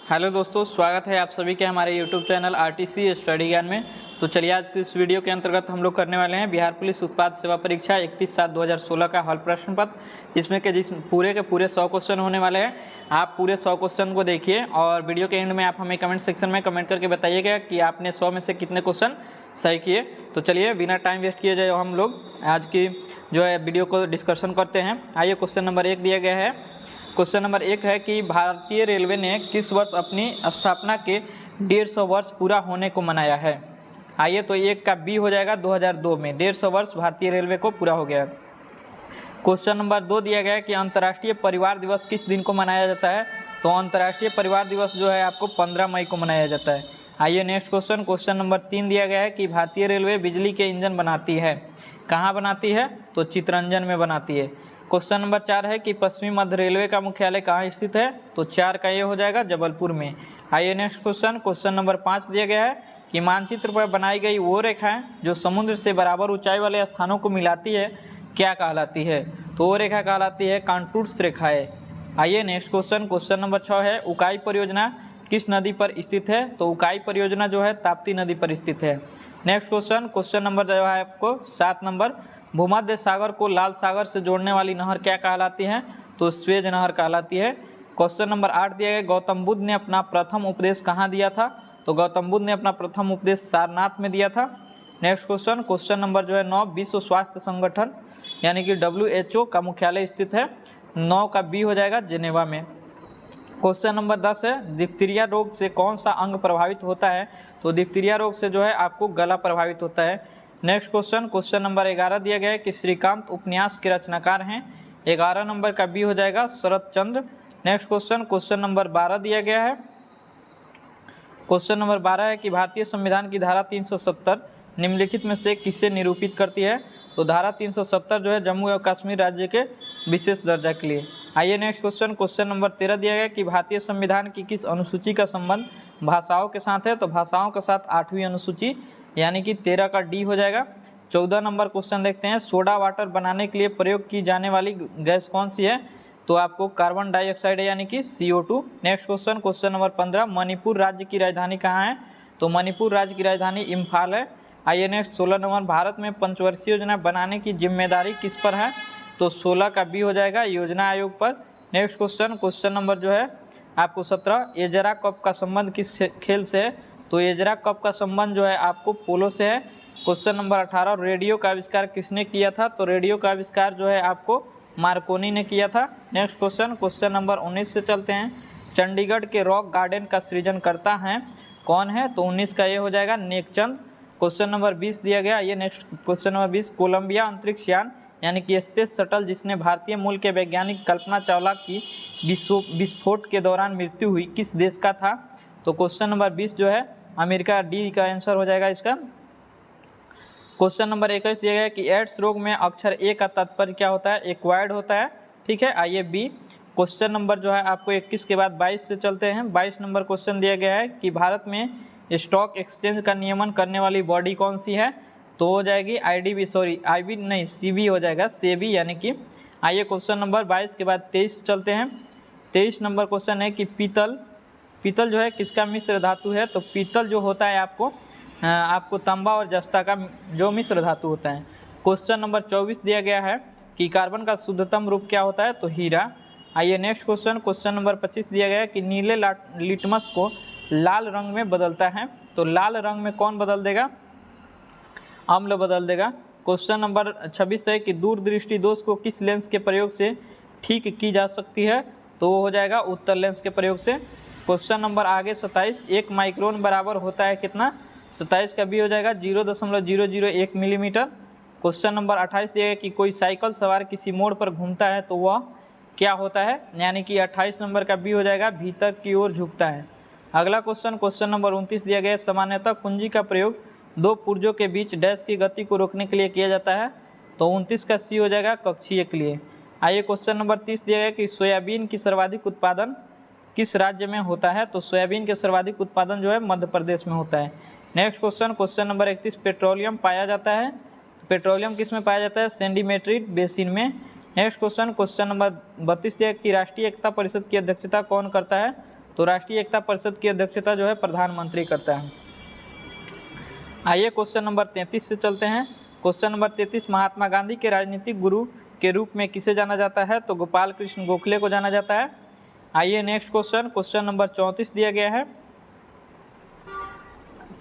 Hello दोस्तों, स्वागत है आप सभी के हमारे यूट्यूब चैनल आरटीसी स्टडी ज्ञान में। तो चलिए आज की इस वीडियो के अंतर्गत हम लोग करने वाले हैं बिहार पुलिस उत्पाद सेवा परीक्षा 31/7/2016 का हल प्रश्न पत्र, जिसमें के पूरे के पूरे 100 क्वेश्चन होने वाले हैं। आप पूरे 100 क्वेश्चन को देखिए और वीडियो के एंड में आप हमें कमेंट सेक्शन में कमेंट करके बताइएगा कि आपने 100 में से कितने क्वेश्चन सही किए। तो चलिए बिना टाइम वेस्ट किए जाए हम लोग आज की जो है वीडियो को डिस्कशन करते हैं। आइए, क्वेश्चन नंबर 1 दिया गया है। क्वेश्चन नंबर 1 है कि भारतीय रेलवे ने किस वर्ष अपनी स्थापना के 150 वर्ष पूरा होने को मनाया है। आइए, तो 1 का बी हो जाएगा 2002 में 150 वर्ष भारतीय रेलवे को पूरा हो गया। क्वेश्चन नंबर 2 दिया गया है कि अंतर्राष्ट्रीय परिवार दिवस किस दिन को मनाया जाता है। तो अंतर्राष्ट्रीय परिवार दिवस जो है आपको 15 मई को मनाया जाता है। आइए नेक्स्ट क्वेश्चन। क्वेश्चन नंबर 3 दिया गया है कि भारतीय रेलवे बिजली के इंजन बनाती है। कहाँ बनाती है? तो चितरंजन में बनाती है। क्वेश्चन नंबर 4 है कि पश्चिमी मध्य रेलवे का मुख्यालय कहाँ स्थित है। तो 4 का ये हो जाएगा जबलपुर में। आइए नेक्स्ट क्वेश्चन। क्वेश्चन नंबर 5 दिया गया है कि मानचित्र पर बनाई गई वो रेखाएं जो समुद्र से बराबर ऊंचाई वाले स्थानों को मिलाती है क्या कहलाती है। तो वो रेखा कहलाती है कांटूर्स रेखाएं। आइए नेक्स्ट क्वेश्चन। क्वेश्चन नंबर 6 है उकाई परियोजना किस नदी पर स्थित है। तो उकाई परियोजना जो है ताप्ती नदी पर स्थित है। Next question. क्वेश्चन नंबर जो है आपको 7 नंबर, भूमध्य सागर को लाल सागर से जोड़ने वाली नहर क्या कहलाती है। तो स्वेज नहर कहलाती है। क्वेश्चन नंबर 8 दिया गया गौतम बुद्ध ने अपना प्रथम उपदेश कहाँ दिया था। तो गौतम बुद्ध ने अपना प्रथम उपदेश सारनाथ में दिया था। Next question. क्वेश्चन नंबर जो है 9, विश्व स्वास्थ्य संगठन यानी कि WHO का मुख्यालय स्थित है। 9 का बी हो जाएगा जेनेवा में। क्वेश्चन नंबर 10 है डिप्थीरिया रोग से कौन सा अंग प्रभावित होता है। तो डिप्थीरिया रोग से जो है आपको गला प्रभावित होता है। Next question. क्वेश्चन नंबर 11 दिया गया है कि श्रीकांत उपन्यास के रचनाकार हैं। 11 नंबर का बी हो जाएगा Sharad Chandra. Next question. Question number 12 दिया गया है। क्वेश्चन नंबर 12 है कि भारतीय संविधान की धारा 370 निम्नलिखित में से किसे निरूपित करती है। तो धारा 370 जो है जम्मू एवं कश्मीर राज्य के विशेष दर्जा के लिए। आइए नेक्स्ट क्वेश्चन। क्वेश्चन नंबर 13 दिया गया कि भारतीय संविधान की किस अनुसूची का संबंध भाषाओं के साथ है। तो भाषाओं के साथ 8वीं अनुसूची यानी कि 13 का डी हो जाएगा। 14 नंबर क्वेश्चन देखते हैं सोडा वाटर बनाने के लिए प्रयोग की जाने वाली गैस कौन सी है। तो आपको कार्बन डाइऑक्साइड है यानी कि CO2। Next question. Question number 15, Manipur राज्य की राजधानी कहाँ है। तो मणिपुर राज्य की राजधानी इम्फाल है। आइए नेक्स्ट 16 नंबर, भारत में पंचवर्षीय योजना बनाने की जिम्मेदारी किस पर है। तो 16 का बी हो जाएगा योजना आयोग पर। Next question. क्वेश्चन नंबर जो है आपको 17, एजरा कप का संबंध किस खेल से है। तो एजरा कप का संबंध जो है आपको पोलो से है। क्वेश्चन नंबर 18, रेडियो का आविष्कार किसने किया था। तो रेडियो का आविष्कार जो है आपको मार्कोनी ने किया था। Next question. क्वेश्चन नंबर 19 से चलते हैं। चंडीगढ़ के रॉक गार्डन का सृजन करता है कौन है। तो 19 का ये हो जाएगा नेकचंद। क्वेश्चन नंबर 20 दिया गया। ये नेक्स्ट क्वेश्चन नंबर 20, कोलंबिया अंतरिक्ष यान यानी कि स्पेस शटल जिसने भारतीय मूल के वैज्ञानिक कल्पना चावला की विस्फोट के दौरान मृत्यु हुई किस देश का था। तो क्वेश्चन नंबर 20 जो है अमेरिका, डी का आंसर हो जाएगा इसका। क्वेश्चन नंबर 21 दिया गया कि एड्स रोग में अक्षर ए का तात्पर्य क्या होता है। एक्वायर्ड होता है। ठीक है, आइए बी। क्वेश्चन नंबर जो है आपको 21 के बाद 22 से चलते हैं। 22 नंबर क्वेश्चन दिया गया है कि भारत में स्टॉक एक्सचेंज का नियमन करने वाली बॉडी कौन सी है। तो हो जाएगी IB नहीं CB हो जाएगा, सेबी यानी कि। आइए क्वेश्चन नंबर 22 के बाद 23 चलते हैं। 23 नंबर क्वेश्चन है कि पीतल जो है किसका मिश्र धातु है। तो पीतल जो होता है आपको तांबा और जस्ता का जो मिश्र धातु होता है। क्वेश्चन नंबर 24 दिया गया है कि कार्बन का शुद्धतम रूप क्या होता है। तो हीरा। आइए नेक्स्ट क्वेश्चन। क्वेश्चन नंबर 25 दिया गया है कि नीले लिटमस को लाल रंग में बदलता है। तो लाल रंग में कौन बदल देगा। अम्ल बदल देगा। क्वेश्चन नंबर 26 है कि दूरदृष्टि दोष को किस लेंस के प्रयोग से ठीक की जा सकती है। तो वो हो जाएगा उत्तल लेंस के प्रयोग से। क्वेश्चन नंबर आगे 27, 1 माइक्रोन बराबर होता है कितना। 27 का भी हो जाएगा 0.001 मिलीमीटर। क्वेश्चन नंबर 28 दिया गया कि कोई साइकिल सवार किसी मोड़ पर घूमता है तो वह क्या होता है, यानी कि 28 नंबर का बी हो जाएगा भीतर की ओर झुकता है। अगला क्वेश्चन। क्वेश्चन नंबर 29 दिया गया सामान्यतः कुंजी का प्रयोग दो पुर्जों के बीच डैश की गति को रोकने के लिए किया जाता है। तो 29 का सी हो जाएगा कक्षीय के लिए। आइए क्वेश्चन नंबर 30 दिया गया कि सोयाबीन की सर्वाधिक उत्पादन किस राज्य में होता है। तो सोयाबीन के सर्वाधिक उत्पादन जो है मध्य प्रदेश में होता है। Next question. Question number 31, petroleum पाया जाता है। तो पेट्रोलियम किस में पाया जाता है। सेंडिमेट्रिक बेसिन में। Next question. क्वेश्चन नंबर 32 दिया कि राष्ट्रीय एकता परिषद की अध्यक्षता कौन करता है। तो राष्ट्रीय एकता परिषद की अध्यक्षता जो है प्रधानमंत्री करता है। आइए क्वेश्चन नंबर 33 से चलते हैं। क्वेश्चन नंबर 33, महात्मा गांधी के राजनीतिक गुरु के रूप में किसे जाना जाता है? तो गोपाल कृष्ण गोखले को जाना जाता है। आइए नेक्स्ट क्वेश्चन, क्वेश्चन नंबर 34 दिया गया है।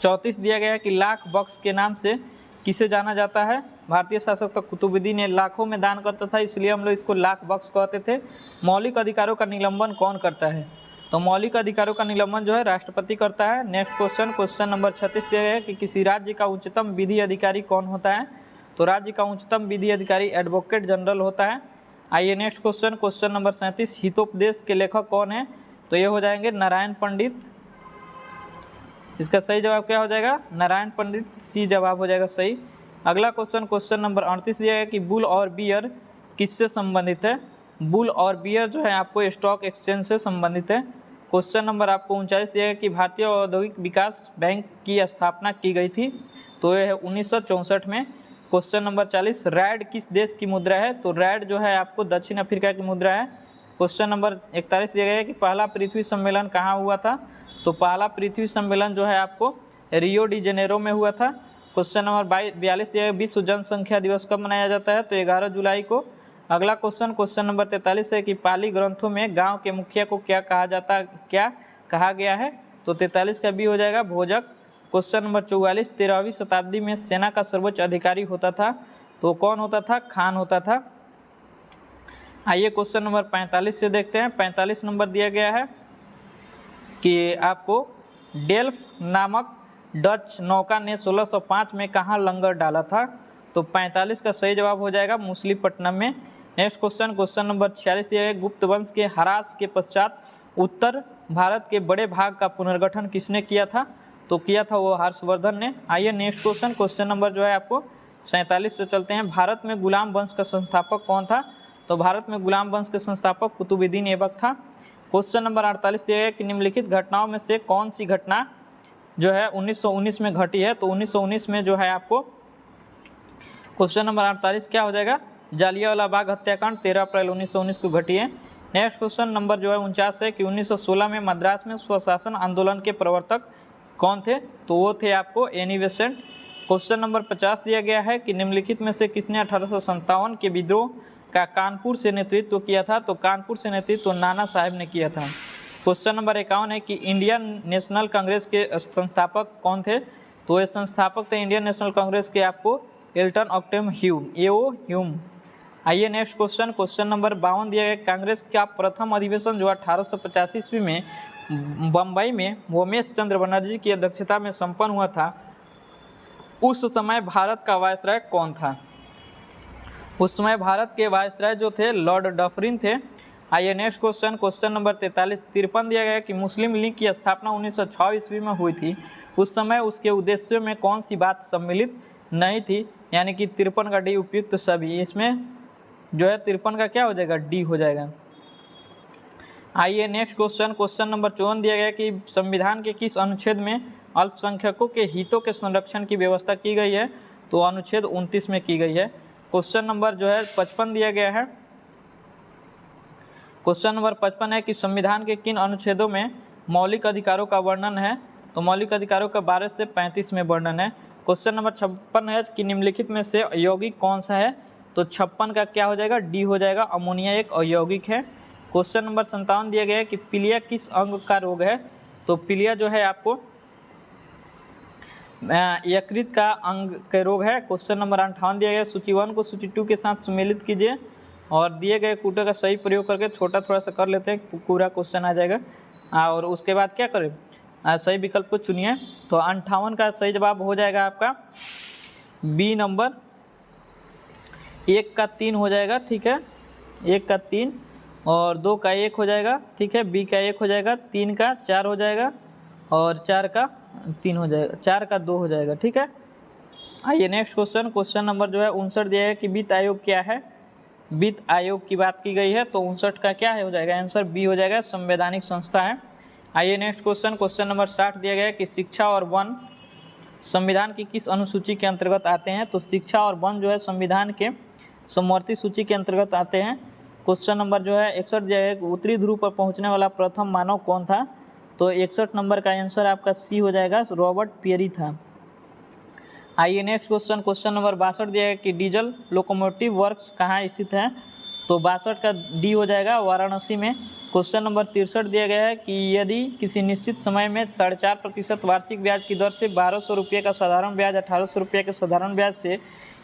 34 दिया गया है कि लाख बख्श के नाम से किसे जाना जाता है? भारतीय शासक तो कुतुबुद्दीन ने लाखों में दान करता था, इसलिए हम लोग इसको लाख बख्श कहते थे। मौलिक अधिकारों का निलंबन कौन करता है? तो मौलिक अधिकारों का निलंबन जो है राष्ट्रपति करता है। नेक्स्ट क्वेश्चन, क्वेश्चन नंबर 36 दिया गया है कि किसी राज्य का उच्चतम विधि अधिकारी कौन होता है? तो राज्य का उच्चतम विधि अधिकारी एडवोकेट जनरल होता है। आइए next question, question number 37, Hitopadesha के लेखक कौन है? तो ये हो जाएंगे नारायण पंडित। इसका सही जवाब क्या हो जाएगा? नारायण पंडित, सी जवाब हो जाएगा सही। अगला क्वेश्चन, क्वेश्चन नंबर 38 दिया गया कि बुल और बियर किससे संबंधित है? बुल और बियर जो है आपको स्टॉक एक्सचेंज से संबंधित है। क्वेश्चन नंबर आपको 39 दिया गया कि भारतीय औद्योगिक विकास बैंक की स्थापना की गई थी? तो यह है 1964 में। क्वेश्चन नंबर 40, रैड किस देश की मुद्रा है? तो रैड जो है आपको दक्षिण अफ्रीका की मुद्रा है। क्वेश्चन नंबर 41 दिया गया है कि पहला पृथ्वी सम्मेलन कहाँ हुआ था? तो पहला पृथ्वी सम्मेलन जो है आपको रियो डी जेनेरो में हुआ था। क्वेश्चन नंबर 42 दिया गया, विश्व जनसंख्या दिवस कब मनाया जाता है? तो 11 जुलाई को। अगला क्वेश्चन, क्वेश्चन नंबर 43 है कि पाली ग्रंथों में गांव के मुखिया को क्या कहा गया है? तो 43 का बी हो जाएगा भोजक। क्वेश्चन नंबर 44, 13वीं शताब्दी में सेना का सर्वोच्च अधिकारी होता था? तो कौन होता था? खान होता था। आइए क्वेश्चन नंबर 45 से देखते हैं। 45 नंबर दिया गया है कि आपको डेल्फ नामक डच नौका ने 1605 में कहाँ लंगर डाला था? तो 45 का सही जवाब हो जाएगा मछलीपट्टनम में। नेक्स्ट क्वेश्चन, क्वेश्चन नंबर 46 दिया है, गुप्त वंश के ह्रास के पश्चात उत्तर भारत के बड़े भाग का पुनर्गठन किसने किया था? तो किया था वो हर्षवर्धन ने। आइए नेक्स्ट क्वेश्चन, क्वेश्चन नंबर जो है आपको 47 से चलते हैं। भारत में गुलाम वंश का संस्थापक कौन था? तो भारत में गुलाम वंश के संस्थापक कुतुबुद्दीन ऐबक था। क्वेश्चन नंबर 48 दिया है कि निम्नलिखित घटनाओं में से कौन सी घटना जो है 1919 में घटी है? तो 1919 में जो है आपको क्वेश्चन नंबर 48 क्या हो जाएगा? जालियांवाला बाग हत्याकांड 13 अप्रैल 1919 को घटी है। नेक्स्ट क्वेश्चन नंबर जो है 49 है कि 1916 में मद्रास में स्वशासन आंदोलन के प्रवर्तक कौन थे? तो वो थे आपको एनी बेसेंट। क्वेश्चन नंबर 50 दिया गया है कि निम्नलिखित में से किसने 1857 के विद्रोह का कानपुर से नेतृत्व किया था? तो कानपुर से नेतृत्व नाना साहेब ने किया था। क्वेश्चन नंबर 51 है कि इंडियन नेशनल कांग्रेस के संस्थापक कौन थे? तो ये संस्थापक थे इंडियन नेशनल कांग्रेस के आपको एल्टन ऑक्टम ह्यूम। आइए नेक्स्ट क्वेश्चन, क्वेश्चन नंबर 52 दिया गया, कांग्रेस का प्रथम अधिवेशन जो 1885 ईस्वी में बम्बई में उमेश चंद्र बनर्जी की अध्यक्षता में संपन्न हुआ था, उस समय भारत का वायसराय कौन था? उस समय भारत के वायसराय जो थे लॉर्ड डफरिन थे। आइए नेक्स्ट क्वेश्चन, क्वेश्चन नंबर 53 दिया गया कि मुस्लिम लीग की स्थापना 1906 ईस्वी में हुई थी, उस समय उसके उद्देश्यों में कौन सी बात सम्मिलित नहीं थी? यानी कि 53 का डी उपयुक्त सभी, इसमें जो है 53 का क्या हो जाएगा? डी हो जाएगा। आइए नेक्स्ट क्वेश्चन, क्वेश्चन नंबर 54 दिया गया कि संविधान के किस अनुच्छेद में अल्पसंख्यकों के हितों के संरक्षण की व्यवस्था की गई है? तो अनुच्छेद 29 में की गई है। क्वेश्चन नंबर जो है 55 दिया गया है। क्वेश्चन नंबर 55 है कि संविधान के किन अनुच्छेदों में मौलिक अधिकारों का वर्णन है? तो मौलिक अधिकारों का 12 से 35 में वर्णन है। क्वेश्चन नंबर 56 है कि निम्नलिखित में से यौगिक कौन सा है? तो 56 का क्या हो जाएगा? डी हो जाएगा, अमोनिया एक अयौगिक है। क्वेश्चन नंबर 57 दिया गया है कि पीलिया किस अंग का रोग है? तो पीलिया जो है आपको यकृत का अंग के रोग है। क्वेश्चन नंबर 58 दिया गया, सूची 1 को सूची 2 के साथ सुमेलित कीजिए और दिए गए कूटे का सही प्रयोग करके छोटा थोड़ा सा कर लेते हैं, पूरा क्वेश्चन आ जाएगा। और उसके बाद क्या करें? सही विकल्प को चुनिए। तो 58 का सही जवाब हो जाएगा आपका बी नंबर, 1 का 3 हो जाएगा, ठीक है, 1 का 3 और 2 का 1 हो जाएगा, ठीक है, बी का 1 हो जाएगा, 3 का 4 हो जाएगा और 4 का 3 हो जाएगा, 4 का 2 हो जाएगा, ठीक है। आइए नेक्स्ट क्वेश्चन, क्वेश्चन नंबर जो है 59 दिया है कि वित्त आयोग क्या है? वित्त आयोग की बात की गई है, तो 59 का क्या है हो जाएगा? आंसर बी हो जाएगा, संवैधानिक संस्था है। आइए नेक्स्ट क्वेश्चन, क्वेश्चन नंबर 60 दिया गया है कि शिक्षा और वन संविधान की किस अनुसूची के अंतर्गत आते हैं? तो शिक्षा और वन जो है संविधान के समवर्ती सूची के अंतर्गत आते हैं। क्वेश्चन नंबर जो है 61 दिया है, उत्तरी ध्रुव पर पहुंचने वाला प्रथम मानव कौन था? तो 61 नंबर का आंसर आपका सी हो जाएगा, रॉबर्ट पियरी था। आइए नेक्स्ट क्वेश्चन, क्वेश्चन नंबर 62 दिया है कि डीजल लोकोमोटिव वर्क्स कहाँ स्थित है, तो 62 का डी हो जाएगा, वाराणसी में। क्वेश्चन नंबर 63 दिया गया है कि यदि किसी निश्चित समय में 4.5% वार्षिक ब्याज की दर से 1200 रुपये का साधारण ब्याज 1800 रुपये के साधारण ब्याज से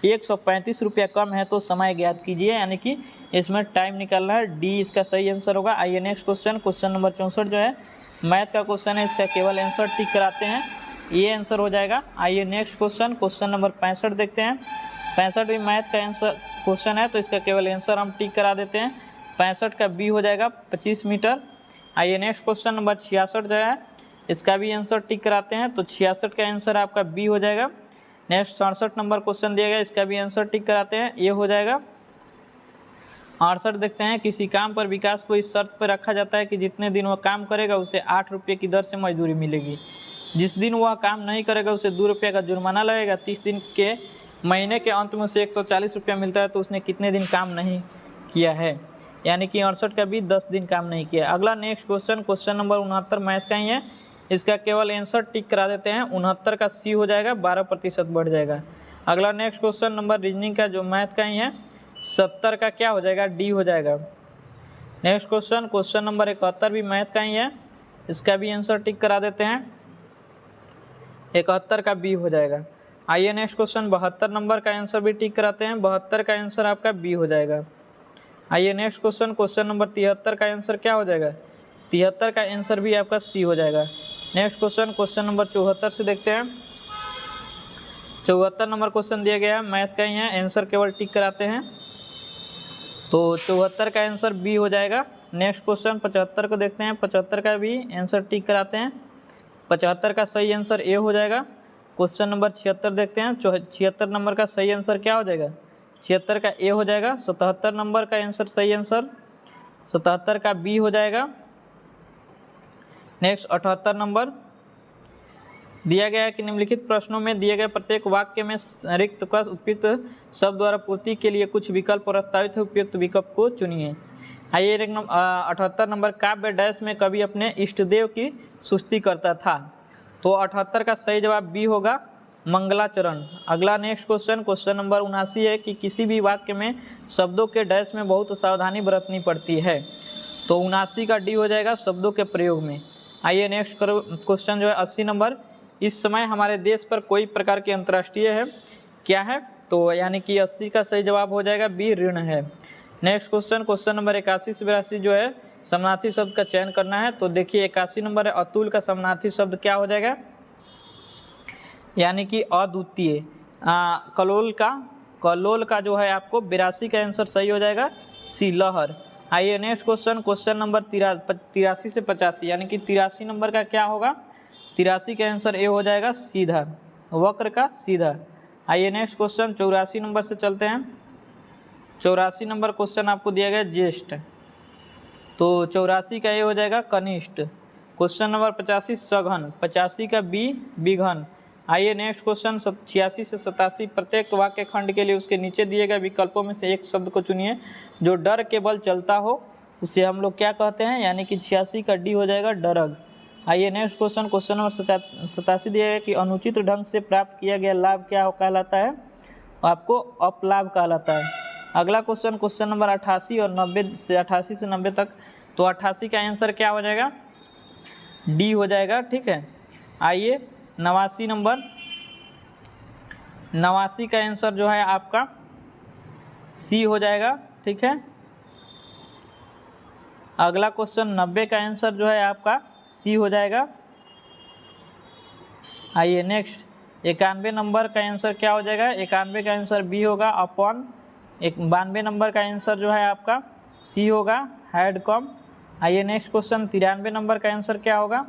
135 रुपया कम है तो समय ज्ञात कीजिए, यानी कि इसमें टाइम निकालना है। डी इसका सही आंसर होगा। आइए नेक्स्ट क्वेश्चन, क्वेश्चन नंबर 64 जो है मैथ का क्वेश्चन है, इसका केवल आंसर टिक कराते हैं, ये आंसर हो जाएगा। आइए नेक्स्ट क्वेश्चन, क्वेश्चन नंबर 65 देखते हैं। 65 भी मैथ का आंसर क्वेश्चन है, तो इसका केवल आंसर हम टिक करा देते हैं। 65 का बी हो जाएगा 25 मीटर। आइए नेक्स्ट क्वेश्चन नंबर 66 जो है, इसका भी आंसर टिक कराते हैं, तो 66 का आंसर आपका बी हो जाएगा। नेक्स्ट 67 नंबर क्वेश्चन दिया गया, इसका भी आंसर टिक कराते हैं, ये हो जाएगा। 68 देखते हैं, किसी काम पर विकास को इस शर्त पर रखा जाता है कि जितने दिन वह काम करेगा उसे 8 रुपये की दर से मजदूरी मिलेगी। जिस दिन वह काम नहीं करेगा उसे 2 रुपये का जुर्माना लगेगा। 30 दिन के महीने के अंत में उसे 140 रुपया मिलता है, तो उसने कितने दिन काम नहीं किया है, यानी कि 68 का भी 10 दिन काम नहीं किया। अगला next question, question number 69 math का ही है, इसका केवल आंसर टिक करा देते हैं। 69 का सी हो जाएगा, 12% बढ़ जाएगा। अगला नेक्स्ट क्वेश्चन नंबर रीजनिंग का जो मैथ का ही है, 70 का क्या हो जाएगा, डी हो जाएगा। नेक्स्ट क्वेश्चन, क्वेश्चन नंबर 71 भी मैथ का ही है, इसका भी आंसर टिक करा देते हैं, 71 का बी हो जाएगा। आइए नेक्स्ट क्वेश्चन, 72 नंबर का आंसर भी टिक कराते हैं, 72 का आंसर आपका बी हो जाएगा। आइए नेक्स्ट क्वेश्चन, क्वेश्चन नंबर 73 का आंसर क्या हो जाएगा, 73 का आंसर भी आपका सी हो जाएगा। नेक्स्ट क्वेश्चन, क्वेश्चन नंबर 74 से देखते हैं। 74 नंबर क्वेश्चन दिया गया है, मैथ का ही है, आंसर केवल टिक कराते हैं, तो 74 का आंसर बी हो जाएगा। नेक्स्ट क्वेश्चन 75 को देखते हैं, 75 का भी आंसर टिक कराते हैं, 75 का सही आंसर ए हो जाएगा। क्वेश्चन नंबर 76 देखते हैं, 76 नंबर का सही आंसर क्या हो जाएगा, 76 का ए हो जाएगा। 77 नंबर का आंसर सही आंसर 77 का बी हो जाएगा। नेक्स्ट 78 नंबर दिया गया है कि निम्नलिखित प्रश्नों में दिए गए प्रत्येक वाक्य में रिक्त का उपयुक्त शब्द द्वारा पूर्ति के लिए कुछ विकल्प प्रस्तावित है, उपयुक्त विकल्प को चुनिए। आइए 78 नंबर, काव्य डैश में कभी अपने इष्टदेव की स्तुति करता था, तो 78 का सही जवाब बी होगा, मंगलाचरण। अगला नेक्स्ट क्वेश्चन, क्वेश्चन नंबर 79 है कि किसी भी वाक्य में शब्दों के डैश में बहुत सावधानी बरतनी पड़ती है, तो 79 का डी हो जाएगा, शब्दों के प्रयोग में। आइए नेक्स्ट क्वेश्चन जो है 80 नंबर, इस समय हमारे देश पर कोई प्रकार की अंतर्राष्ट्रीय है क्या है, तो यानी कि 80 का सही जवाब हो जाएगा बी, ऋण है। नेक्स्ट क्वेश्चन, क्वेश्चन नंबर 81 से 82 जो है समानार्थी शब्द का चयन करना है, तो देखिए 81 नंबर है, अतुल का समानार्थी शब्द क्या हो जाएगा, यानी कि अद्वितीय। कलोल का जो है आपको 82 का आंसर सही हो जाएगा, सी, लहर। आइए नेक्स्ट क्वेश्चन, क्वेश्चन नंबर 83 से 85, यानी कि 83 नंबर का क्या होगा, 83 का आंसर ए हो जाएगा, सीधा, वक्र का सीधा। आइए नेक्स्ट क्वेश्चन 84 नंबर से चलते हैं। 84 नंबर क्वेश्चन आपको दिया गया ज्येष्ठ, तो 84 का ए हो जाएगा, कनिष्ठ। क्वेश्चन नंबर 85 सघन, 85 का बी, विघन। आइए नेक्स्ट क्वेश्चन 86 से 87, प्रत्येक वाक्य खंड के लिए उसके नीचे दिए गए विकल्पों में से एक शब्द को चुनिए जो डर के बल चलता हो, उसे हम लोग क्या कहते हैं, यानी कि 86 का डी हो जाएगा, डरग। आइए नेक्स्ट क्वेश्चन, क्वेश्चन नंबर 87 दिया गया कि अनुचित ढंग से प्राप्त किया गया लाभ क्या कहलाता है, आपको अपलाभ कहलाता है। अगला क्वेश्चन, क्वेश्चन नंबर 88 और 90 से 88 से 90 तक, तो 88 का आंसर क्या हो जाएगा, डी हो जाएगा, ठीक है। आइए 89 नंबर, 89 का आंसर जो है आपका सी हो जाएगा, ठीक है। अगला क्वेश्चन 90 का आंसर जो है आपका सी हो जाएगा। आइए नेक्स्ट 91 नंबर का आंसर क्या हो जाएगा, 91 का आंसर बी होगा, अपॉन। 92 नंबर का आंसर जो है आपका सी होगा, हैड कम। आइए नेक्स्ट क्वेश्चन 93 नंबर का आंसर क्या होगा,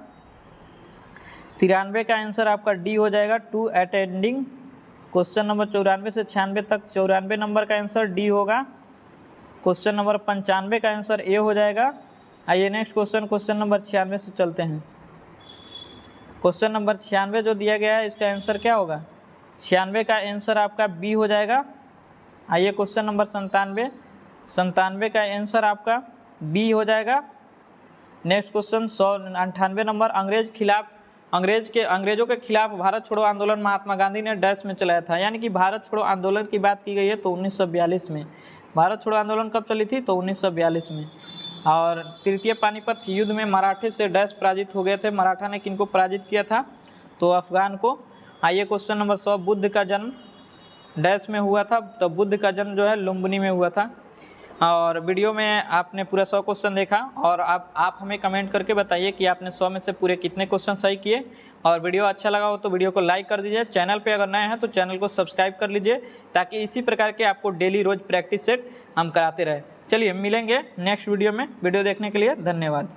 93 का आंसर आपका डी हो जाएगा, टू अटेंडिंग। क्वेश्चन नंबर 94 से 96 तक, 94 नंबर का आंसर डी होगा। क्वेश्चन नंबर 95 का आंसर ए हो जाएगा। आइए नेक्स्ट क्वेश्चन, क्वेश्चन नंबर 96 से चलते हैं। क्वेश्चन नंबर 96 जो दिया गया है, इसका आंसर क्या होगा, 96 का आंसर आपका बी हो जाएगा। आइए क्वेश्चन नंबर 97, 97 का आंसर आपका बी हो जाएगा। नेक्स्ट क्वेश्चन 198 नंबर, अंग्रेजों के खिलाफ भारत छोड़ो आंदोलन महात्मा गांधी ने डैश में चलाया था। यानी कि भारत छोड़ो आंदोलन की बात की गई है तो 1942 में। भारत छोड़ो आंदोलन कब चली थी? तो 1942 में। और तृतीय पानीपत युद्ध में मराठे से डैश पराजित हो गए थे। मराठा ने किनको पराजित किया था? तो अफगान को। आइए क्वेश्चन नंबर 100, बुद्ध का जन्म डैश में हुआ था? तो बुद्ध का जन्म जो है लुम्बिनी में हुआ था। और वीडियो में आपने पूरा 100 क्वेश्चन देखा और आप हमें कमेंट करके बताइए कि आपने 100 में से पूरे कितने क्वेश्चन सही किए। और वीडियो अच्छा लगा हो तो वीडियो को लाइक कर दीजिए। चैनल पे अगर नए हैं तो चैनल को सब्सक्राइब कर लीजिए ताकि इसी प्रकार के आपको डेली रोज प्रैक्टिस सेट हम कराते रहे। चलिए मिलेंगे नेक्स्ट वीडियो में। वीडियो देखने के लिए धन्यवाद।